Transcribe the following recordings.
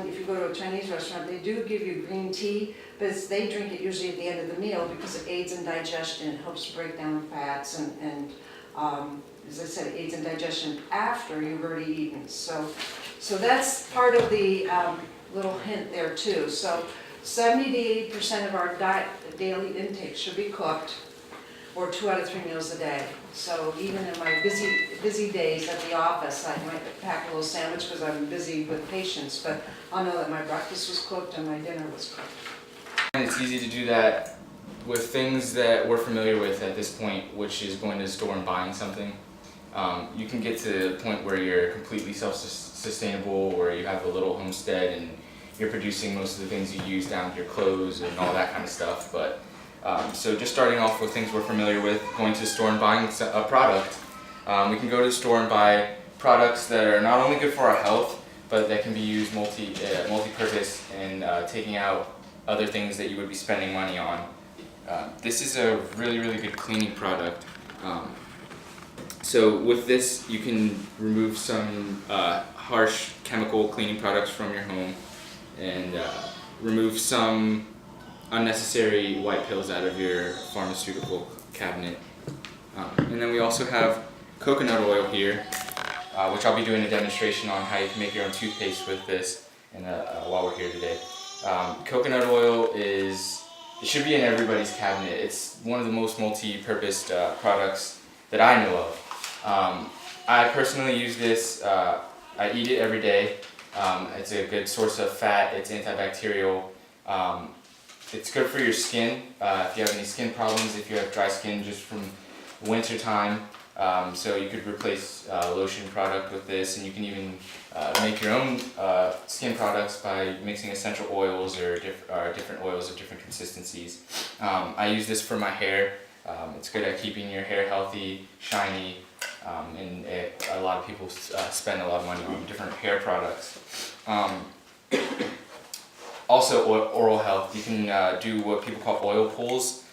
If you go to a Chinese restaurant, they do give you green tea, but they drink it usually at the end of the meal because it aids in digestion, it helps break down fats, and as I said, it aids in digestion after you've already eaten. So that's part of the little hint there too. So 70 to 80% of our daily intake should be cooked, or 2 out of 3 meals a day. So even in my busy days at the office, I might pack a little sandwich because I'm busy with patients, but I'll know that my breakfast was cooked and my dinner was cooked. And it's easy to do that with things that we're familiar with at this point, which is going to the store and buying something. You can get to the point where you're completely self-sustainable, where you have a little homestead and you're producing most of the things you use down to your clothes and all that kind of stuff. But so just starting off with things we're familiar with, going to the store and buying a product. We can go to the store and buy products that are not only good for our health, but that can be used multi-purpose and taking out other things that you would be spending money on. This is a really good cleaning product. So with this, you can remove some harsh chemical cleaning products from your home and remove some unnecessary white pills out of your pharmaceutical cabinet. And then we also have coconut oil here, which I'll be doing a demonstration on how you can make your own toothpaste with this while we're here today. Coconut oil it should be in everybody's cabinet. It's one of the most multi-purpose products that I know of. I personally use this. I eat it every day. It's a good source of fat. It's antibacterial. It's good for your skin, if you have any skin problems, if you have dry skin just from winter time. So you could replace lotion product with this, and you can even make your own skin products by mixing essential oils or different oils of different consistencies. I use this for my hair. It's good at keeping your hair healthy, shiny, and a lot of people spend a lot of money on different hair products. Also, oral health. You can do what people call oil pulls.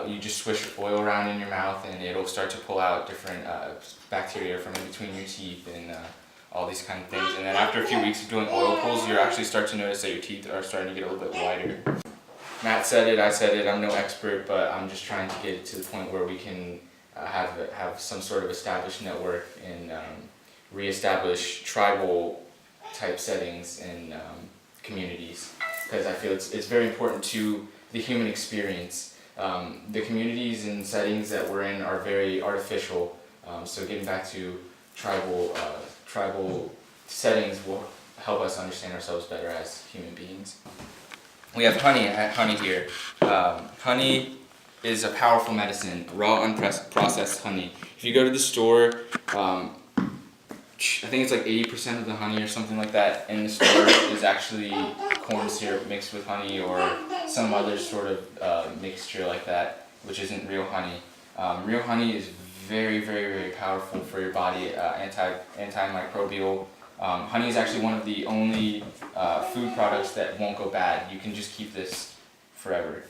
You just swish oil around in your mouth and it'll start to pull out different bacteria from in between your teeth and all these kind of things. And then after a few weeks of doing oil pulls, you actually start to notice that your teeth are starting to get a little bit whiter. Matt said it, I said it, I'm no expert, but I'm just trying to get it to the point where we can have some sort of established network and reestablish tribal type settings and communities. Because I feel it's very important to the human experience. The communities and settings that we're in are very artificial. So getting back to tribal settings will help us understand ourselves better as human beings. We have honey here. Honey is a powerful medicine, raw unprocessed honey. If you go to the store, I think it's like 80% of the honey or something like that in the store is actually corn syrup mixed with honey or some other sort of mixture like that, which isn't real honey. Real honey is very powerful for your body, antimicrobial. Honey is actually one of the only food products that won't go bad. You can just keep this forever.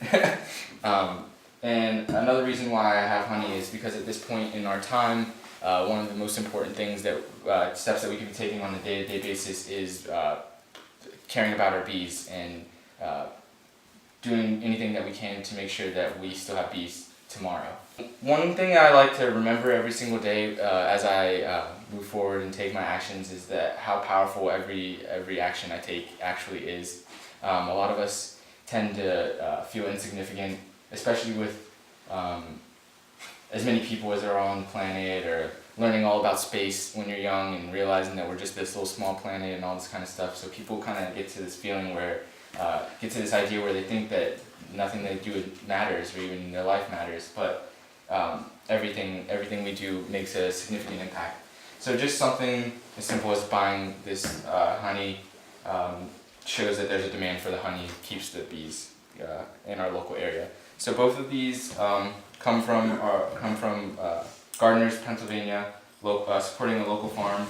And another reason why I have honey is because at this point in our time, one of the most important things steps that we can be taking on a day-to-day basis is caring about our bees and doing anything that we can to make sure that we still have bees tomorrow. One thing I like to remember every single day as I move forward and take my actions is that how powerful every action I take actually is. A lot of us tend to feel insignificant, especially with as many people as there are on the planet, or learning all about space when you're young and realizing that we're just this little small planet and all this kind of stuff. So people kind of get to this feeling where, get to this idea where they think that nothing they do matters or even their life matters, but everything we do makes a significant impact. So just something as simple as buying this honey shows that there's a demand for the honey, keeps the bees in our local area. So both of these come from Gardner's, Pennsylvania, supporting a local farm.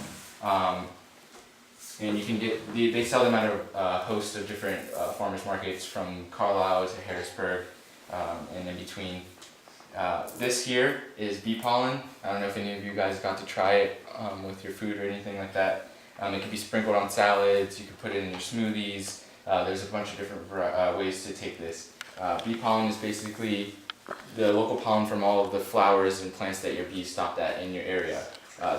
And you can they sell them at a host of different farmers markets from Carlisle to Harrisburg and in between. This here is bee pollen. I don't know if any of you guys got to try it with your food or anything like that. It can be sprinkled on salads, you can put it in your smoothies. There's a bunch of different ways to take this. Bee pollen is basically the local pollen from all of the flowers and plants that your bees stopped at in your area.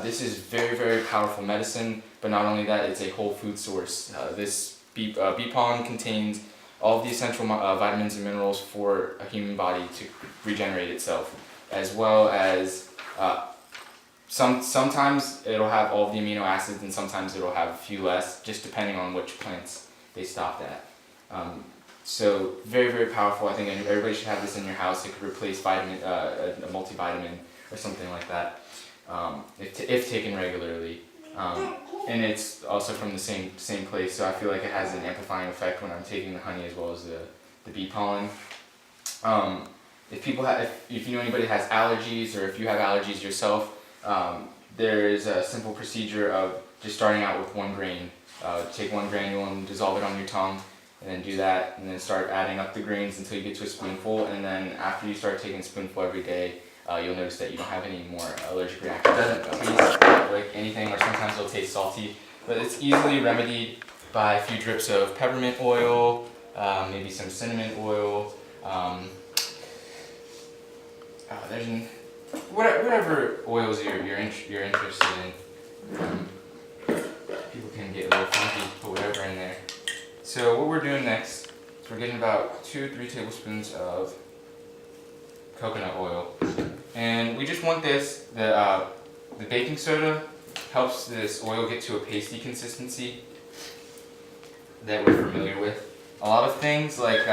This is very, very powerful medicine, but not only that, it's a whole food source. This bee pollen contains all of the essential vitamins and minerals for a human body to regenerate itself, as well as sometimes it'll have all of the amino acids and sometimes it'll have a few less, just depending on which plants they stopped at. So very, very powerful. I think everybody should have this in your house. It could replace a multivitamin or something like that, if taken regularly. And it's also from the same place, so I feel like it has an amplifying effect when I'm taking the honey as well as the bee pollen. If you know anybody has allergies, or if you have allergies yourself, there is a simple procedure of just starting out with 1 grain. Take 1 granule and dissolve it on your tongue, and then do that, and then start adding up the grains until you get to a spoonful, and then after you start taking a spoonful every day, you'll notice that you don't have any more allergic reactions. It doesn't taste like anything, or sometimes it'll taste salty, but it's easily remedied by a few drips of peppermint oil, maybe some cinnamon oil, whatever oils you're interested in. People can get a little funky, put whatever in there. So what we're doing next is we're getting about 2-3 tablespoons of coconut oil, and we just want this. The baking soda helps this oil get to a pasty consistency that we're familiar with. A lot of things like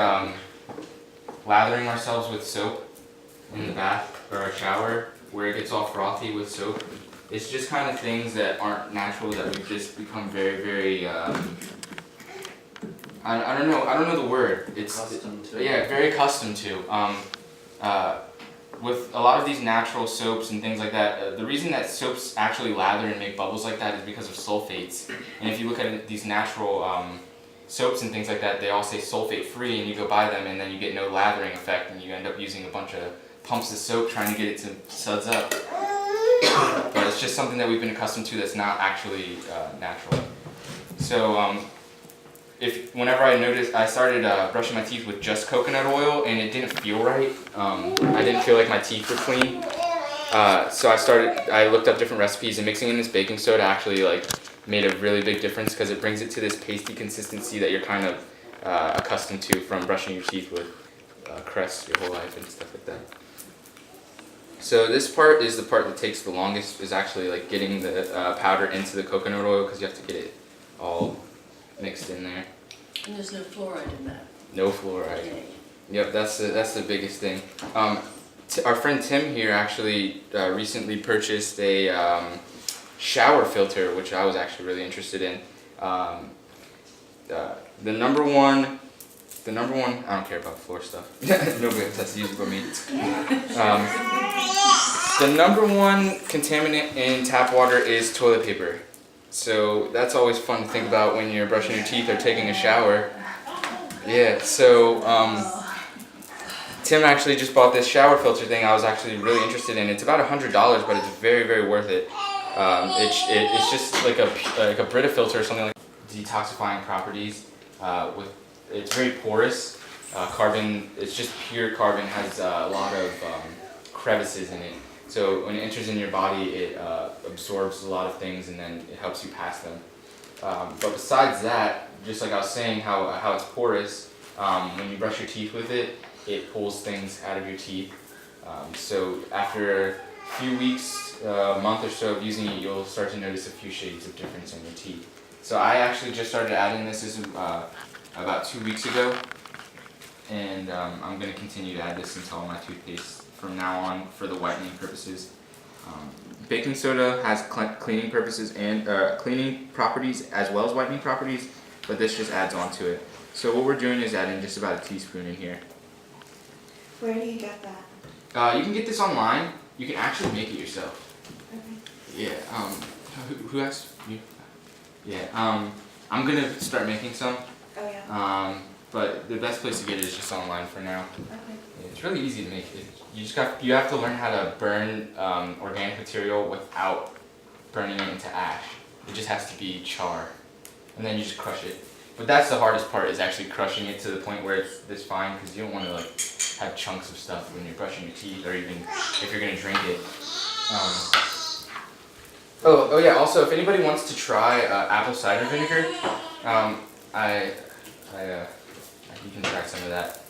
lathering ourselves with soap in the bath or a shower where it gets all frothy with soap. It's just kind of things that aren't natural that we've just become very, very, I don't know the word. Yeah, very accustomed to. With a lot of these natural soaps and things like that, the reason that soaps actually lather and make bubbles like that is because of sulfates. And if you look at these natural soaps and things like that, they all say sulfate free, and you go buy them and then you get no lathering effect, and you end up using a bunch of pumps of soap trying to get it to suds up. But it's just something that we've been accustomed to that's not actually natural. So whenever I started brushing my teeth with just coconut oil, and it didn't feel right. I didn't feel like my teeth were clean. So I looked up different recipes, and mixing in this baking soda actually made a really big difference, because it brings it to this pasty consistency that you're kind of accustomed to from brushing your teeth with Crest your whole life and stuff like that. So this part is the part that takes the longest, is actually getting the powder into the coconut oil, because you have to get it all mixed in there. And there's no fluoride in that. No fluoride. Yay. Yep, that's the biggest thing. Our friend Tim here actually recently purchased a shower filter, which I was actually really interested in. The number one, I don't care about floor stuff. Nobody else has to use it but me. The number one contaminant in tap water is toilet paper. So that's always fun to think about when you're brushing your teeth or taking a shower. Yeah, so Tim actually just bought this shower filter thing I was actually really interested in. It's about $100, but it's very, very worth it. It's just like a Brita filter or something, like detoxifying properties. It's very porous. Carbon, it's just pure carbon, has a lot of crevices in it. So when it enters in your body, it absorbs a lot of things, and then it helps you pass them. But besides that, just like I was saying, how it's porous, when you brush your teeth with it, it pulls things out of your teeth. So after a few weeks, a month or so of using it, you'll start to notice a few shades of difference in your teeth. So I actually just started adding this about 2 weeks ago, and I'm going to continue to add this into all my toothpaste from now on for the whitening purposes. Baking soda has cleaning purposes and cleaning properties as well as whitening properties, but this just adds on to it. So what we're doing is adding just about a teaspoon in here. Where do you get that? You can get this online. You can actually make it yourself. Okay. Yeah. Who asked you? Yeah. I'm gonna start making some. Oh yeah. But the best place to get it is just online for now. Okay. Yeah, it's really easy to make. You have to learn how to burn organic material without burning it into ash. It just has to be char, and then you just crush it. But that's the hardest part, is actually crushing it to the point where it's fine, because you don't want to like have chunks of stuff when you're brushing your teeth, or even if you're gonna drink it. Oh yeah. Also, if anybody wants to try apple cider vinegar, you can try some of that.